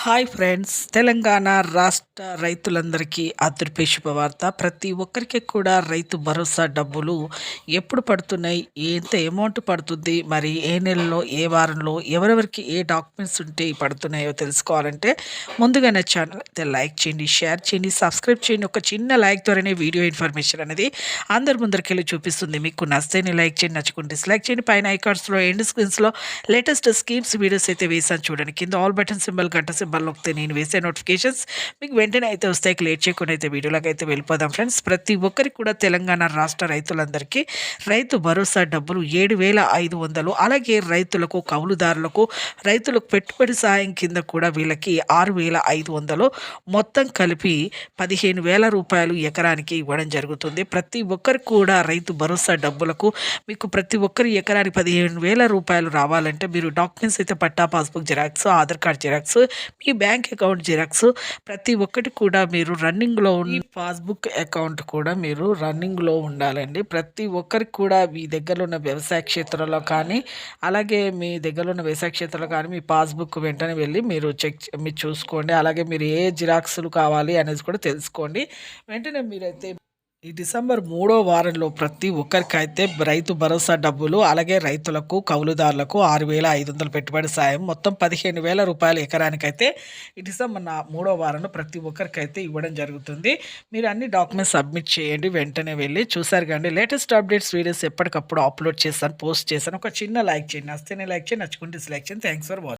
Hi friends, Telangana రాష్ట్ర రైతులందరికీ అదృపే శుభవార్త. ప్రతి ఒక్కరికి కూడా రైతు భరోసా డబ్బులు ఎప్పుడు పడుతున్నాయి, ఎంత అమౌంట్ పడుతుంది, మరి ఏ నెలలో, ఏ వారంలో, ఎవరెవరికి ఏ డాక్యుమెంట్స్ ఉంటే పడుతున్నాయో తెలుసుకోవాలంటే ముందుగా నా ఛానల్ అయితే లైక్ చేయండి, షేర్ చేయండి, సబ్స్క్రైబ్ చేయండి. ఒక చిన్న లైక్ ద్వారానే వీడియో ఇన్ఫర్మేషన్ అనేది అందరి ముందరికెళ్ళి చూపిస్తుంది. మీకు నచ్చితేనే లైక్ చేయండి, నచ్చుకుంటే డిస్లైక్ చేయండి. పైన ఐకార్డ్స్లో ఎండ్ స్క్రీన్స్లో లేటెస్ట్ స్కీమ్స్ వీడియోస్ అయితే వేసాను చూడండి. కింద ఆల్ బటన్ సింబల్ గంట సింబల్ నొక్కితే నేను వేసే నోటిఫికేషన్స్ మీకు వెంటనే అయితే వస్తాయి. లేట్ చేయకుండా అయితే వీడియోలోకి అయితే వెళ్ళిపోదాం ఫ్రెండ్స్. ప్రతి ఒక్కరికి కూడా తెలంగాణ రాష్ట్ర రైతులందరికీ రైతు భరోసా డబ్బులు 7,500, అలాగే రైతులకు, కౌలుదారులకు, రైతులకు పెట్టుబడి సాయం కింద కూడా వీళ్ళకి 6,500, మొత్తం కలిపి 15,000 రూపాయలు ఎకరానికి ఇవ్వడం జరుగుతుంది. ప్రతి ఒక్కరికి కూడా రైతు భరోసా డబ్బులకు మీకు ప్రతి ఒక్కరి ఎకరానికి 15,000 రూపాయలు రావాలంటే మీరు డాక్యుమెంట్స్ అయితే పట్టా, passbook xerox, Aadhaar card xerox, మీ బ్యాంక్ అకౌంట్ జిరాక్స్, ప్రతి ఒక్కటి కూడా మీరు రన్నింగ్లో ఉన్న పాస్బుక్ అకౌంట్ కూడా మీరు రన్నింగ్లో ఉండాలండి. ప్రతి ఒక్కరికి కూడా మీ దగ్గర ఉన్న వ్యవసాయ క్షేత్రంలో కానీ, అలాగే మీ దగ్గర ఉన్న వ్యవసాయ క్షేత్రంలో కానీ మీ పాస్బుక్ వెంటనే వెళ్ళి మీరు చూసుకోండి. అలాగే మీరు ఏ జిరాక్స్లు కావాలి అనేది కూడా తెలుసుకోండి. వెంటనే మీరైతే ఈ డిసెంబర్ 3వ వారంలో ప్రతి ఒక్కరికైతే రైతు భరోసా డబ్బులు, అలాగే రైతులకు, కౌలుదారులకు 6,500 పెట్టుబడి సాయం, మొత్తం 15,000 రూపాయలు ఎకరానికైతే ఈ డిసెంబర్ 3వ వారంలో ప్రతి ఒక్కరికైతే ఇవ్వడం జరుగుతుంది. మీరు అన్ని డాక్యుమెంట్స్ సబ్మిట్ చేయండి. వెంటనే వెళ్ళి చూసారు కానీ లేటెస్ట్ అప్డేట్స్ వీడియోస్ ఎప్పటికప్పుడు అప్లోడ్ చేస్తాను, పోస్ట్ చేస్తాను. ఒక చిన్న లైక్ చేయండి, నచ్చితేనే లైక్ చేయండి, నచ్చుకుంటే డిస్లైక్ చేయండి. Thanks for watching.